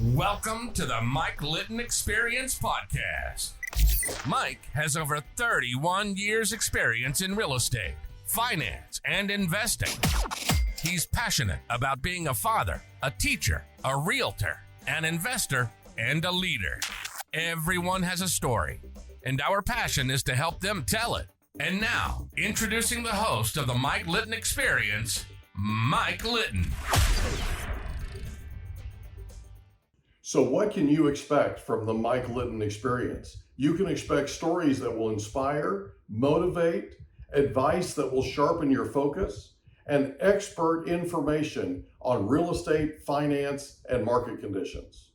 Welcome to the Mike Litton Experience Podcast. Mike has over 31 years experience in real estate, finance, and investing. He's passionate about being a father, a teacher, a realtor, an investor, and a leader. Everyone has a story, and our passion is to help them tell it. And now, introducing the host of the Mike Litton Experience, Mike Litton. So what can you expect from the Mike Litton Experience? You can expect stories that will inspire, motivate, advice that will sharpen your focus, and expert information on real estate, finance, and market conditions.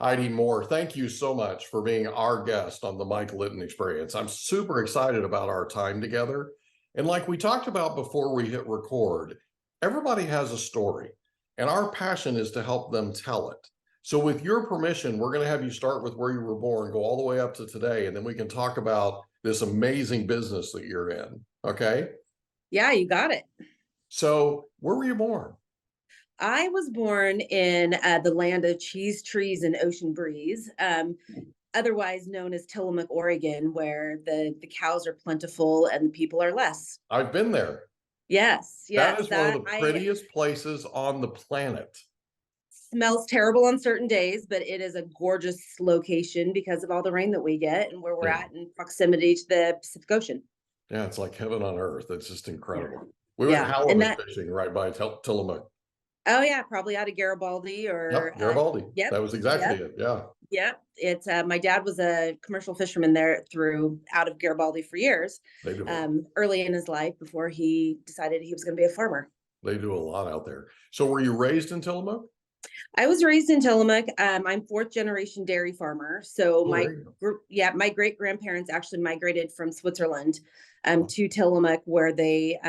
Heidi Moore, thank you so much for being our guest on the Mike Litton Experience. I'm super excited about our time together. And like we talked about before we hit record, everybody has a story, and our passion is to help them tell it. So with your permission, we're going to have you start with where you were born, go all the way up to today, and then we can talk about this amazing business that you're in. Okay? Yeah, you got it. So where were you born? I was born in the land of cheese, trees, and ocean breeze, otherwise known as Tillamook, Oregon, where the cows are plentiful and the people are less. I've been there. Yes. That is one of the prettiest places on the planet. Smells terrible on certain days, but it is a gorgeous location because of all the rain that we get and where we're at in proximity to the Pacific Ocean. Yeah, it's like heaven on earth. It's just incredible. We went halibut fishing right by Tillamook. Oh yeah, probably out of Garibaldi or Garibaldi. That was exactly it. Yeah. Yeah, it's my dad was a commercial fisherman there out of Garibaldi for years. Early in his life before he decided he was going to be a farmer. They do a lot out there. So were you raised in Tillamook? I was raised in Tillamook. I'm fourth generation dairy farmer. So my great grandparents actually migrated from Switzerland to Tillamook, where they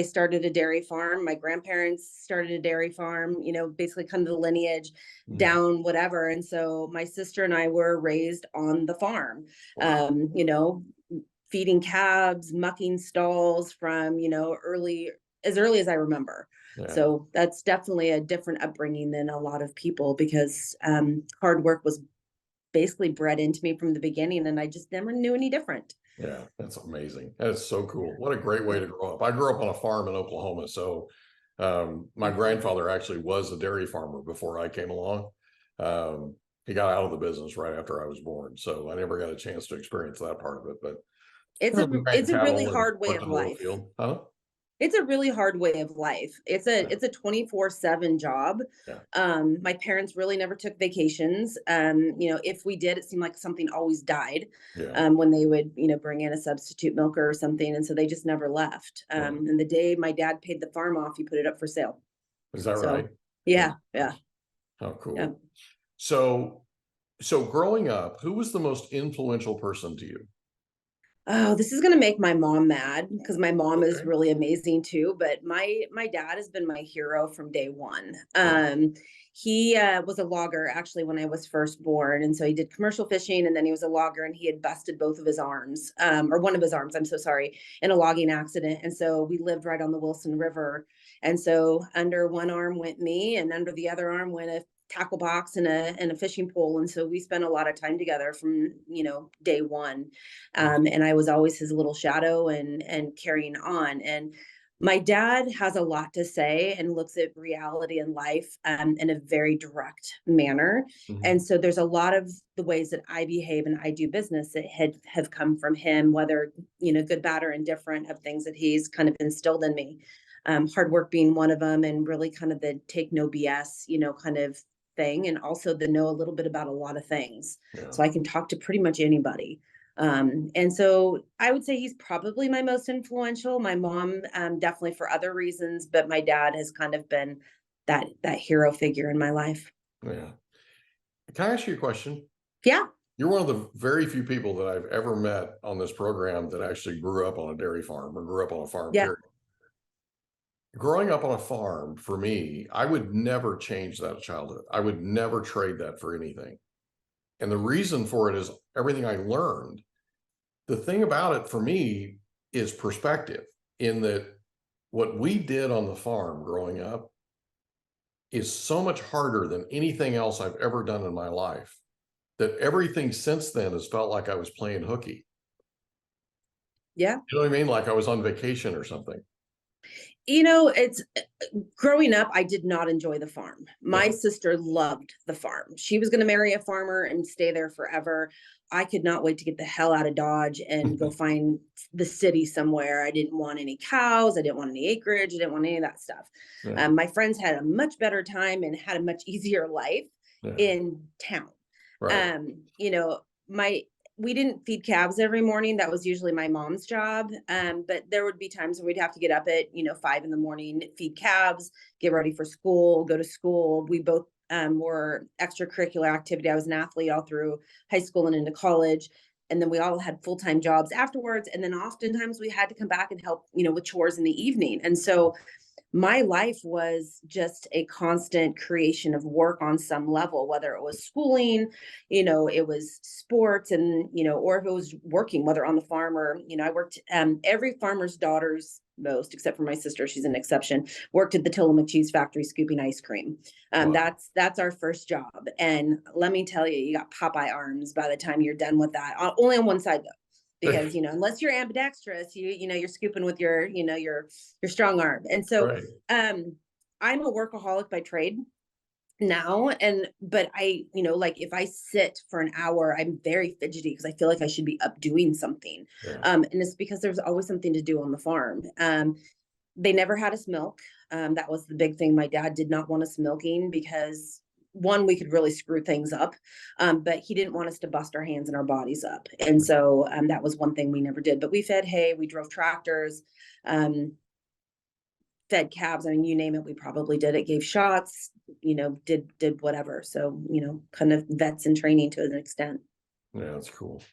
started a dairy farm. My grandparents started a dairy farm, basically kind of the lineage down whatever. And so my sister and I were raised on the farm, feeding calves, mucking stalls from, as early as I remember. Yeah. So that's definitely a different upbringing than a lot of people because hard work was basically bred into me from the beginning, and I just never knew any different. Yeah, that's amazing. That's so cool. What a great way to grow up. I grew up on a farm in Oklahoma. So my grandfather actually was a dairy farmer before I came along. He got out of the business right after I was born. So I never got a chance to experience that part of it. But it's a really hard way of life. Huh? It's a really hard way of life. It's a 24/7 job. Yeah. My parents really never took vacations. If we did, it seemed like something always died. Yeah. When they would, bring in a substitute milker or something. And so they just never left. And the day my dad paid the farm off, he put it up for sale. Is that right? Yeah. Yeah. Oh, cool. Yeah. So growing up, who was the most influential person to you? Oh, this is going to make my mom mad because my mom is really amazing too. But my dad has been my hero from day one. He was a logger actually when I was first born. And so he did commercial fishing and then he was a logger and he had busted both of his arms or one of his arms, I'm so sorry, in a logging accident. And so we lived right on the Wilson River. And so under one arm went me and under the other arm went a tackle box and a fishing pole. And so we spent a lot of time together from, day one. And I was always his little shadow and carrying on. And my dad has a lot to say and looks at reality and life in a very direct manner. Mm-hmm. And so there's a lot of the ways that I behave and I do business that have come from him, whether, good, bad, or indifferent, of things that he's kind of instilled in me. Hard work being one of them, and really kind of the take no BS, kind of thing, and also the know a little bit about a lot of things. Yeah. So I can talk to pretty much anybody. And so I would say he's probably my most influential. My mom, definitely for other reasons, but my dad has kind of been that hero figure in my life. Yeah. Can I ask you a question? Yeah. You're one of the very few people that I've ever met on this program that actually grew up on a dairy farm or grew up on a farm. Yeah. Growing up on a farm, for me, I would never change that childhood. I would never trade that for anything. And the reason for it is everything I learned. The thing about it for me is perspective, in that what we did on the farm growing up is so much harder than anything else I've ever done in my life, that everything since then has felt like I was playing hooky. Yeah. You know what I mean? Like I was on vacation or something. It's growing up, I did not enjoy the farm. My Yeah. sister loved the farm. She was going to marry a farmer and stay there forever. I could not wait to get the hell out of Dodge and go find the city somewhere. I didn't want any cows. I didn't want any acreage. I didn't want any of that stuff. Yeah. My friends had a much better time and had a much easier life Yeah. in town. Right. My we didn't feed calves every morning. That was usually my mom's job. But there would be times where we'd have to get up at, 5 a.m, feed calves, get ready for school, go to school. We both were extracurricular activity. I was an athlete all through high school and into college. And then we all had full-time jobs afterwards. And then oftentimes we had to come back and help, with chores in the evening. And so my life was just a constant creation of work on some level, whether it was schooling, it was sports, and, or if it was working, whether on the farm or, I worked, every farmer's daughters, most, except for my sister, she's an exception, worked at the Tillamook cheese factory scooping ice cream. Wow. That's our first job. And let me tell you, you got Popeye arms by the time you're done with that, only on one side though. Because unless you're ambidextrous, you're scooping with your strong arm. And so Right. I'm a workaholic by trade now, but I like if I sit for an hour, I'm very fidgety because I feel like I should be up doing something. Yeah. And it's because there's always something to do on the farm. They never had us milk. That was the big thing. My dad did not want us milking because one, we could really screw things up, but he didn't want us to bust our hands and our bodies up. And so that was one thing we never did. But we fed hay, we drove tractors, fed calves. I mean, you name it, we probably did it. Gave shots, did whatever. So, kind of vets in training to an extent. Yeah, that's cool.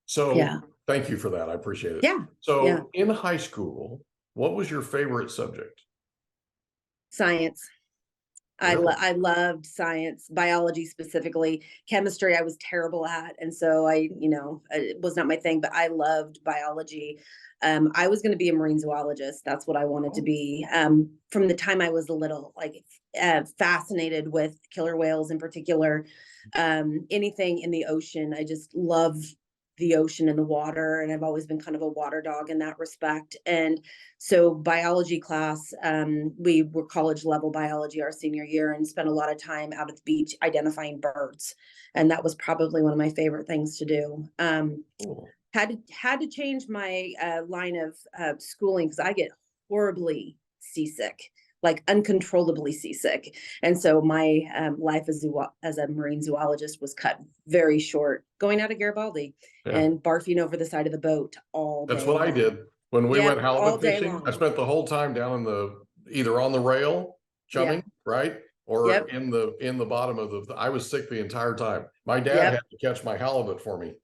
So Yeah. Thank you for that. I appreciate it. Yeah. So Yeah. in high school, what was your favorite subject? Science. Really? I loved science, biology specifically. Chemistry I was terrible at, and so it was not my thing. But I loved biology. I was going to be a marine zoologist. That's what I wanted to be. From the time I was little, like fascinated with killer whales in particular. Anything in the ocean. I just love the ocean and the water, and I've always been kind of a water dog in that respect. And so biology class, we were college level biology our senior year and spent a lot of time out at the beach identifying birds, and that was probably one of my favorite things to do. Cool. Had to change my line of schooling because I get horribly seasick, like uncontrollably seasick. And so my life as a marine zoologist was cut very short, going out of Garibaldi and barfing over the side of the boat all day. That's what I did when we went halibut fishing. I spent the whole time down in either on the rail chumming, right? Or in the bottom of I was sick the entire time. My dad had to catch my halibut for me.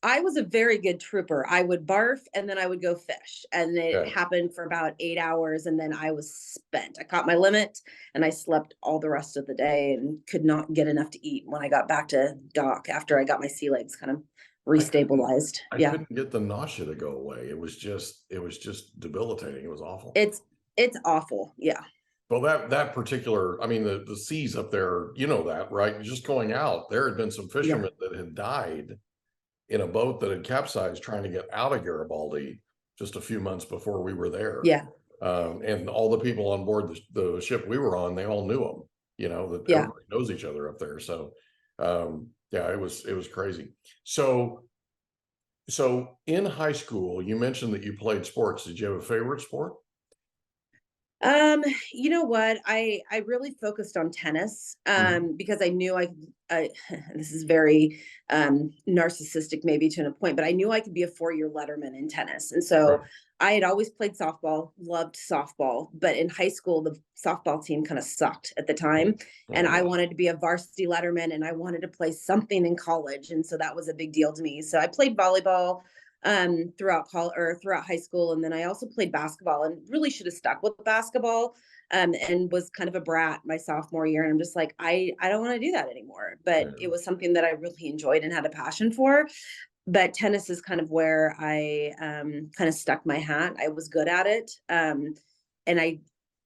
I was a very good trooper. I would barf and then I would go fish, and it happened for about 8 hours, and then I was spent. I caught my limit and I slept all the rest of the day and could not get enough to eat when I got back to dock after I got my sea legs kind of restabilized. I couldn't get the nausea to go away. It was just debilitating. It was awful. It's awful. Yeah. Well, that particular, I mean, the seas up there, that, right? Just going out, there had been some fishermen that had died in a boat that had capsized trying to get out of Garibaldi just a few months before we were there. Yeah. And all the people on board the ship we were on, they all knew them, that everybody knows each other up there. So, it was crazy. So in high school, you mentioned that you played sports. Did you have a favorite sport? You know what? I really focused on tennis, because I knew this is very, narcissistic maybe to a point, but I knew I could be a 4-year letterman in tennis. And so I had always played softball, loved softball, but in high school, the softball team kind of sucked at the time. And I wanted to be a varsity letterman and I wanted to play something in college. And so that was a big deal to me. So I played volleyball throughout high school. And then I also played basketball and really should have stuck with basketball, and was kind of a brat my sophomore year. And I'm just like, I don't want to do that anymore. But it was something that I really enjoyed and had a passion for. But tennis is kind of where I kind of stuck my hat. I was good at it. And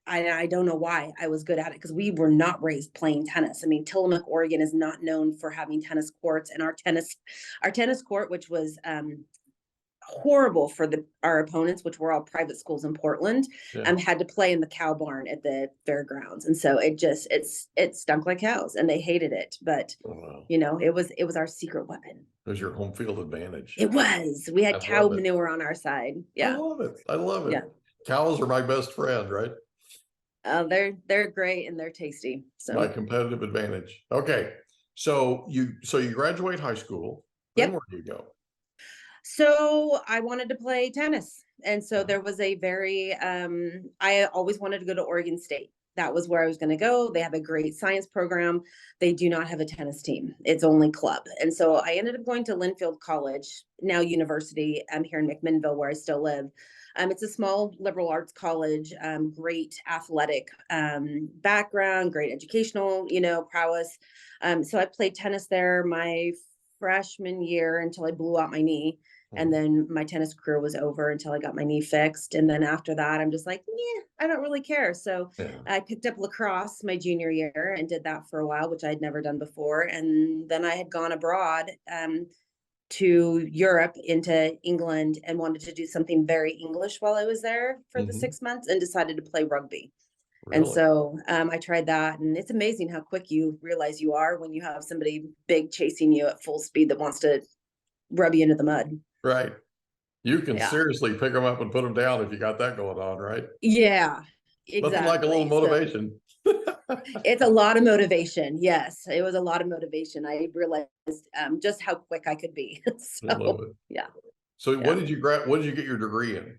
I don't know why I was good at it, because we were not raised playing tennis. I mean, Tillamook, Oregon is not known for having tennis courts, and our tennis court, which was horrible for our opponents, which were all private schools in Portland, had to play in the cow barn at the fairgrounds. And so it stunk like cows, and they hated it. But it was our secret weapon. It was your home field advantage. It was. We had cow manure on our side. Yeah. I love it. Yeah. Cows are my best friend, right? They're great, and they're tasty. So my competitive advantage. Okay. So you graduate high school. Then where do you go? So I wanted to play tennis. And so there was I always wanted to go to Oregon State. That was where I was going to go. They have a great science program. They do not have a tennis team. It's only club. And so I ended up going to Linfield College, now university, here in McMinnville, where I still live. It's a small liberal arts college, great athletic background, great educational, prowess. So I played tennis there my freshman year until I blew out my knee. And then my tennis career was over until I got my knee fixed. And then after that, I'm just like, I don't really care. So I picked up lacrosse my junior year and did that for a while, which I'd never done before. And then I had gone abroad to Europe, into England, and wanted to do something very English while I was there for the 6 months, and decided to play rugby. Really? And so I tried that, and it's amazing how quick you realize you are when you have somebody big chasing you at full speed that wants to rub you into the mud. Right. You can seriously pick them up and put them down if you got that going on, right? Yeah, exactly. Nothing like a little motivation. It's a lot of motivation. Yes, it was a lot of motivation. I realized just how quick I could be. So, yeah. So what did you get your degree in?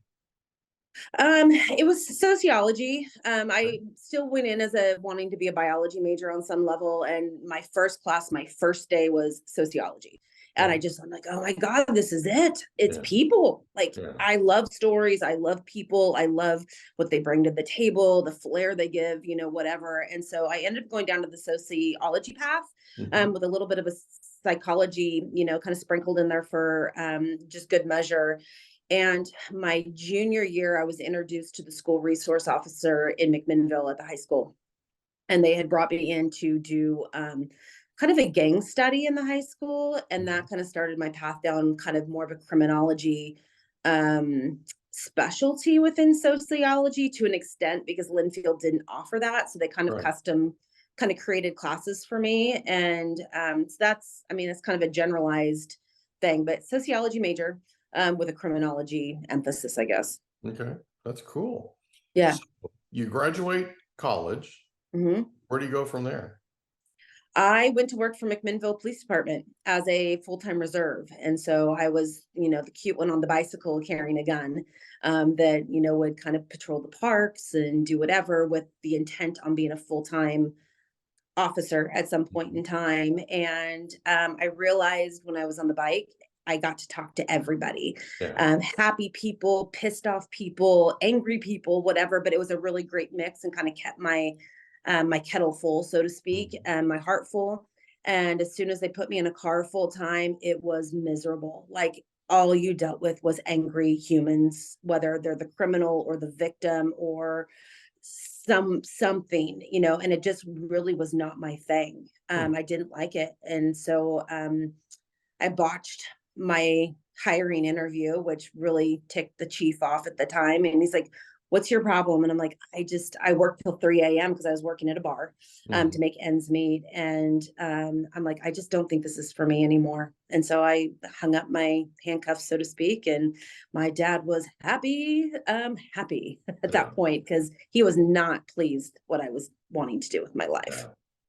It was sociology. I still went in as wanting to be a biology major on some level. And my first class, my first day, was sociology. And I'm like, oh my God, this is it. It's people. I love stories. I love people. I love what they bring to the table, the flair they give, whatever. And so I ended up going down to the sociology path with a little bit of a psychology, kind of sprinkled in there for just good measure. And my junior year, I was introduced to the school resource officer in McMinnville at the high school. And they had brought me in to do kind of a gang study in the high school. And that kind of started my path down kind of more of a criminology specialty within sociology to an extent, because Linfield didn't offer that. So they kind of kind of created classes for me. And so that's kind of a generalized thing, but sociology major with a criminology emphasis, I guess. Okay. That's cool. Yeah. So you graduate college. Where do you go from there? I went to work for McMinnville Police Department as a full-time reserve. And so I was, the cute one on the bicycle carrying a gun that, would kind of patrol the parks and do whatever with the intent on being a full-time officer at some point in time. And I realized when I was on the bike, I got to talk to everybody, happy people, pissed off people, angry people, whatever. But it was a really great mix and kind of kept my kettle full, so to speak, and my heart full. And as soon as they put me in a car full time, it was miserable. Like, all you dealt with was angry humans, whether they're the criminal or the victim or something, and it just really was not my thing. I didn't like it. And so I botched my hiring interview, which really ticked the chief off at the time. And he's like, what's your problem? And I'm like, I worked till 3 a.m. because I was working at a bar to make ends meet. And I'm like, I just don't think this is for me anymore. And so I hung up my handcuffs, so to speak. And my dad was happy at that point, because he was not pleased what I was wanting to do with my life.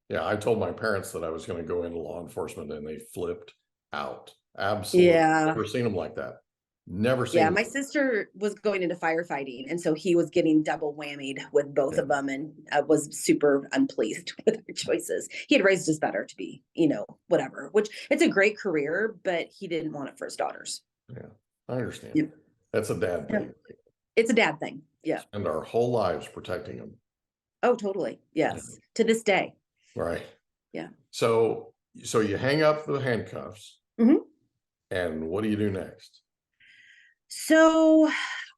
Yeah. I told my parents that I was going to go into law enforcement, and they flipped out. Absolutely. Never seen them like that. Never seen. Yeah, my sister was going into firefighting, and so he was getting double whammied with both of them, and I was super unpleased with our choices. He had raised us better to be, whatever, which it's a great career, but he didn't want it for his daughters. Yeah, I understand. Yeah. That's a dad thing. It's a dad thing. Yeah. Spend our whole lives protecting them. Oh, totally. Yes. To this day. Right. Yeah. So you hang up the handcuffs, and what do you do next? So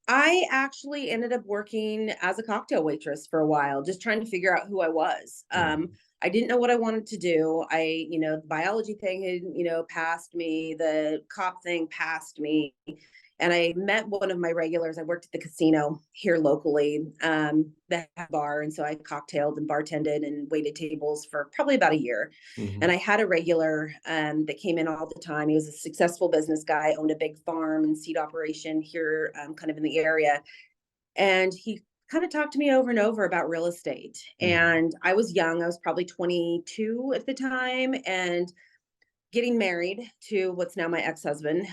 I actually ended up working as a cocktail waitress for a while, just trying to figure out who I was. Mhm. I didn't know what I wanted to do. The biology thing had, passed me, the cop thing passed me. And I met one of my regulars. I worked at the casino here locally, the bar. And so I cocktailed and bartended and waited tables for probably about a year. And Mhm. I had a regular that came in all the time. He was a successful business guy, owned a big farm and seed operation here, kind of in the area. And he kind of talked to me over and over about real estate. Mhm. And I was young, I was probably 22 at the time, and getting married to what's now my ex-husband.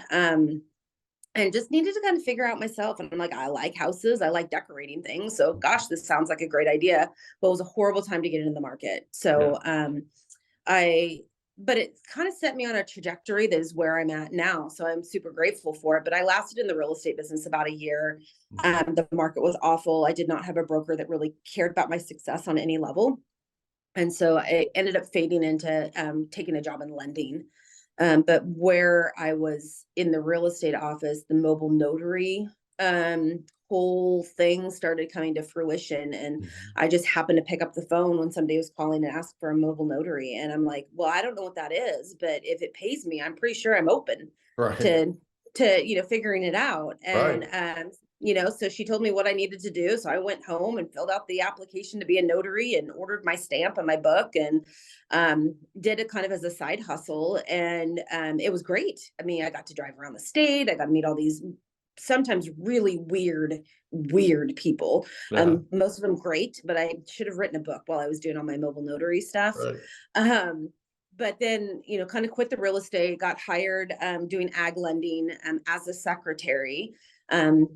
And just needed to kind of figure out myself. And I'm like, I like houses, I like decorating things. So, gosh, this sounds like a great idea, but it was a horrible time to get into the market. Yeah. I, but it kind of set me on a trajectory that is where I'm at now. So I'm super grateful for it. But I lasted in the real estate business about a year. Mhm. The market was awful. I did not have a broker that really cared about my success on any level. And so I ended up fading into taking a job in lending. But where I was in the real estate office, the mobile notary whole thing started coming to fruition. And Mhm. I just happened to pick up the phone when somebody was calling and asked for a mobile notary. And I'm like, well, I don't know what that is, but if it pays me, I'm pretty sure I'm open Right. to figuring it out. And Right. so she told me what I needed to do. So I went home and filled out the application to be a notary and ordered my stamp and my book, and did it kind of as a side hustle. And it was great. I mean, I got to drive around the state. I got to meet all these sometimes really weird people. Yeah. Most of them great, but I should have written a book while I was doing all my mobile notary stuff. Right. Um, but then, kind of quit the real estate, got hired doing ag lending as a secretary,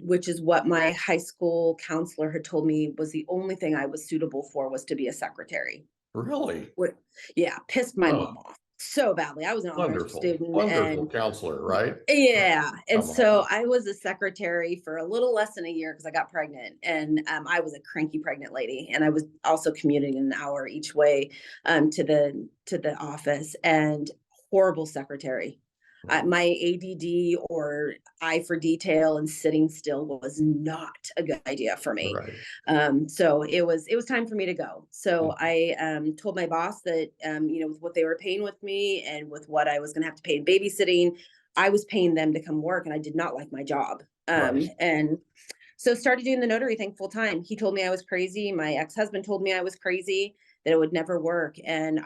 which is what my high school counselor had told me was the only thing I was suitable for, was to be a secretary. Really? What, yeah, pissed my Oh, mom off so badly. I was an honors wonderful. student, Wonderful and counselor, right? yeah. And Come on. so I was a secretary for a little less than a year because I got pregnant, and I was a cranky pregnant lady. And I was also commuting an hour each way to the office, and horrible secretary. Mhm. My ADD, or eye for detail and sitting still, was not a good idea for me. Right. So it was time for me to go. So Mhm. I told my boss that with what they were paying with me and with what I was going to have to pay in babysitting, I was paying them to come work, and I did not like my job. Right. And so started doing the notary thing full time. He told me I was crazy. My ex-husband told me I was crazy, that it would never work. And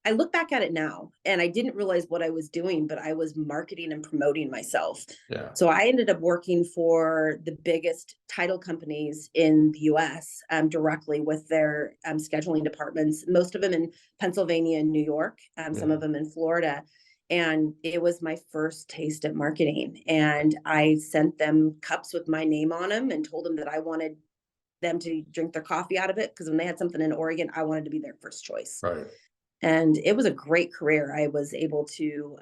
I look back at it now, and I didn't realize what I was doing, but I was marketing and promoting myself. Yeah. So I ended up working for the biggest title companies in the US, directly with their scheduling departments, most of them in Pennsylvania and New York, some Yeah. of them in Florida. And it was my first taste at marketing. And I sent them cups with my name on them and told them that I wanted them to drink their coffee out of it, because when they had something in Oregon, I wanted to be their first choice. Right. And it was a great career. I was able to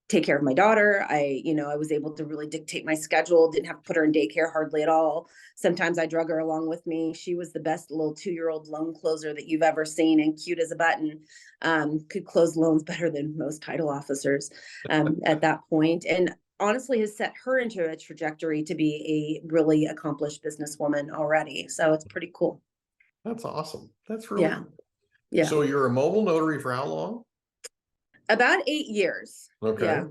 take care of my daughter. I was able to really dictate my schedule, didn't have to put her in daycare hardly at all. Sometimes I drug her along with me. She was the best little 2-year-old loan closer that you've ever seen, and cute as a button. Could close loans better than most title officers at that point. And honestly has set her into a trajectory to be a really accomplished businesswoman already. So it's pretty cool. That's awesome. That's really Yeah. cool. Yeah. So you're a mobile notary for how long? About 8 years. Okay. Yeah.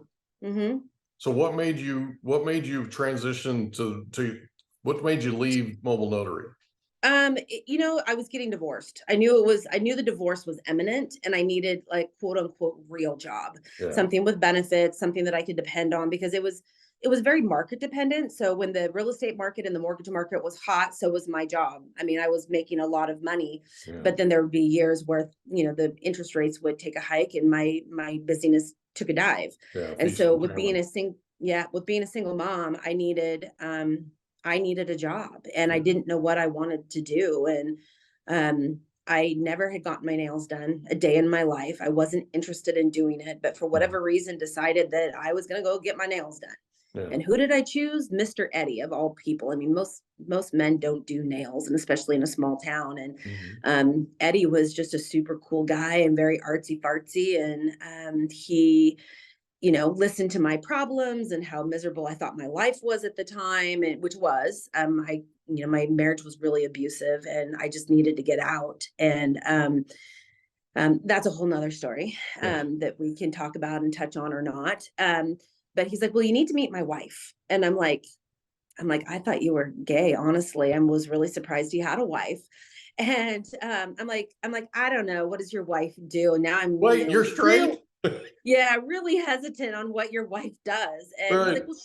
Hmm. So what made you transition to what made you leave mobile notary? I was getting divorced. I knew the divorce was imminent, and I needed, like, quote unquote real job, Yeah. something with benefits, something that I could depend on, because it was very market dependent. So when the real estate market and the mortgage market was hot, so was my job. I mean, I was making a lot of money, Yeah. but then there would be years where, the interest rates would take a hike and my busyness took a dive. Yeah. And Feast so and with famine. being a single mom, I needed a job, and I Yeah. didn't know what I wanted to do. And I never had gotten my nails done a day in my life. I wasn't interested in doing it, but for Mhm. whatever reason decided that I was going to go get my nails done. Yeah. And who did I choose? Mr. Eddie, of all people. I mean, most men don't do nails, and especially in a small town. And Mhm. Eddie was just a super cool guy and very artsy fartsy. And he listened to my problems and how miserable I thought my life was at the time, and which was, my marriage was really abusive and I just needed to get out. And that's a whole nother story that we can talk about and touch on or not. But he's like, well, you need to meet my wife. And I'm like, I thought you were gay, honestly. I was really surprised you had a wife. And I'm like, I don't know. What does your wife do? And now I'm Wait, you're straight? really hesitant on what your wife does. And he's Right. like, well,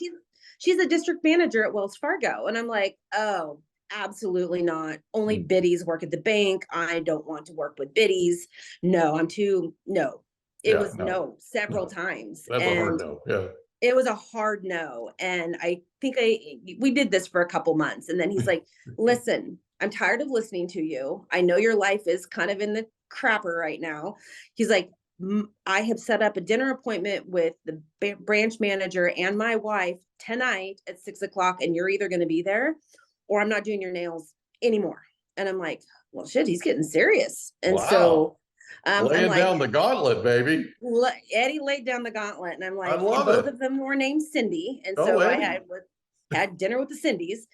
she's a district manager at Wells Fargo. And I'm like, oh, absolutely not. Only biddies work at the bank. I don't want to work with biddies. No, no. It was no several times. That's a hard no. Yeah. It was a hard no. And I think we did this for a couple months. And then he's like, listen, I'm tired of listening to you. I know your life is kind of in the crapper right now. He's like, I have set up a dinner appointment with the branch manager and my wife tonight at 6:00, and you're either going to be there or I'm not doing your nails anymore. And I'm like, well, shit, he's getting serious. And so laying down the gauntlet, baby. Eddie laid down the gauntlet, and I'm like, I love both it. of them were named Cindy. And so I had dinner with the Cindys.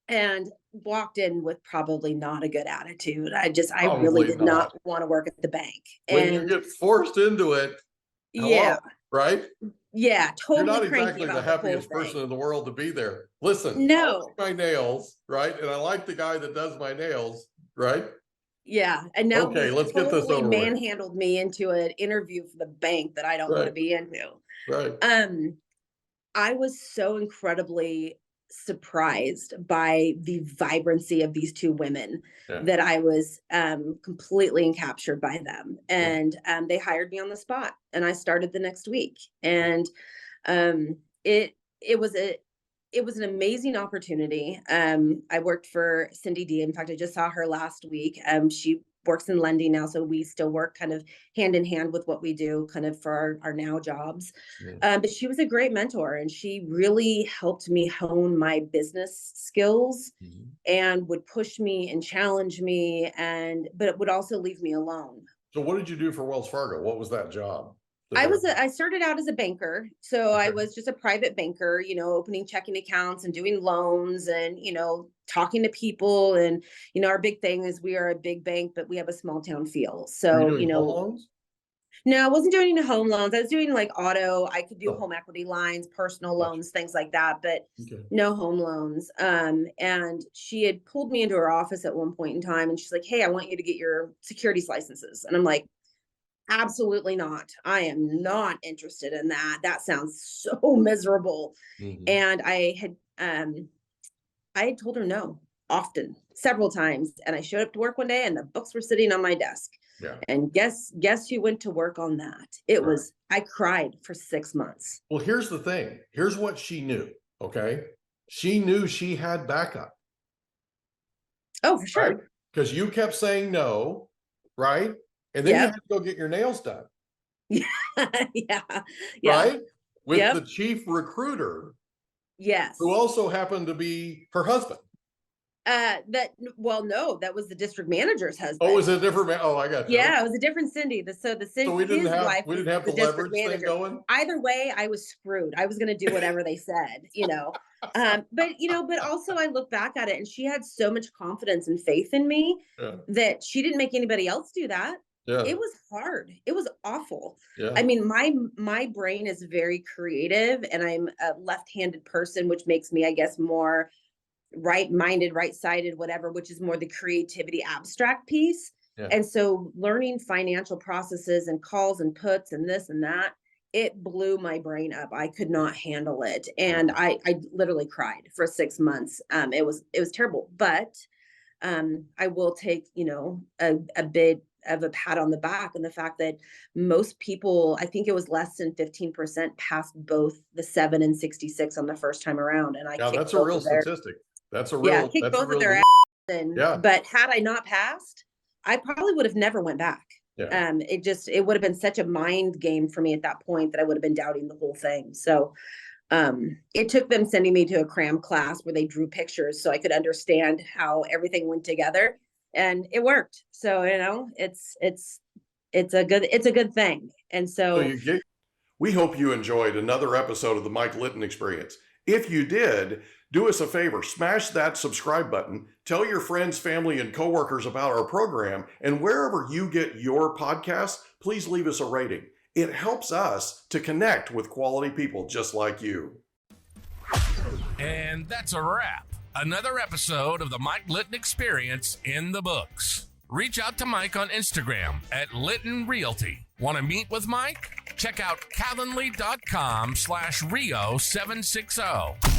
And walked in with probably not a good attitude. I really did not want to work at the bank. When you get forced into it, right? Yeah, totally. You're not exactly the happiest person in the world to be there. Listen, I like my nails, right? And I like the guy that does my nails, right? Yeah, and now let's get this over with. Manhandled me into an interview for the bank that I don't want to be into. Right. I was so incredibly surprised by the vibrancy of these two women that I was completely encaptured by them. And they hired me on the spot, and I started the next week. And it was an amazing opportunity. I worked for Cindy D. In fact, I just saw her last week. She works in lending now, so we still work kind of hand in hand with what we do kind of for our now jobs. But she was a great mentor, and she really helped me hone my business skills and would push me and challenge me, but it would also leave me alone. So what did you do for Wells Fargo? What was that job? I started out as a banker. So I was just a private banker, opening checking accounts and doing loans and, talking to people. And, our big thing is we are a big bank, but we have a small town feel. So, home loans? No, I wasn't doing home loans. I was doing like auto. I could do home equity lines, personal loans, things like that, but no home loans. And she had pulled me into her office at one point in time, and she's like, hey, I want you to get your securities licenses. And I'm like, absolutely not. I am not interested in that. That sounds so miserable. And I had told her no often, several times. And I showed up to work one day and the books were sitting on my desk. And guess who went to work on that? It was, I cried for 6 months. Well, here's the thing. Here's what she knew. Okay. She knew she had backup. Oh, for sure. Because you kept saying no, right? And then you had to go get your nails done. Right? With the chief recruiter. Yes. Who also happened to be her husband. No, that was the district manager's husband. Oh, was it a different man? Oh, I got you. Yeah, it was a different Cindy. So we didn't have the leverage thing going. Either way, I was screwed. I was going to do whatever they said, but also I look back at it, and she had so much confidence and faith in me that she didn't make anybody else do that. It was hard. It was awful. I mean, my brain is very creative, and I'm a left-handed person, which makes me, I guess, more right-minded, right-sided, whatever, which is more the creativity abstract piece. And so learning financial processes and calls and puts and this and that, it blew my brain up. I could not handle it. And I literally cried for 6 months. It was terrible, but I will take, a bit of a pat on the back, and the fact that most people, I think it was less than 15% passed both the 7 and 66 on the first time around. And that's a real statistic. That's a real, kicked both of their ass in. But had I not passed, I probably would have never went back. It would have been such a mind game for me at that point that I would have been doubting the whole thing. So it took them sending me to a cram class where they drew pictures so I could understand how everything went together, and it worked. So it's a good thing. And so We hope you enjoyed another episode of the Mike Litton Experience. If you did, do us a favor, smash that subscribe button, tell your friends, family, and coworkers about our program, and wherever you get your podcasts, please leave us a rating. It helps us to connect with quality people just like you. And that's a wrap. Another episode of the Mike Litton Experience in the books. Reach out to Mike on Instagram at Litton Realty. Want to meet with Mike? Check out calendly.com/Rio760.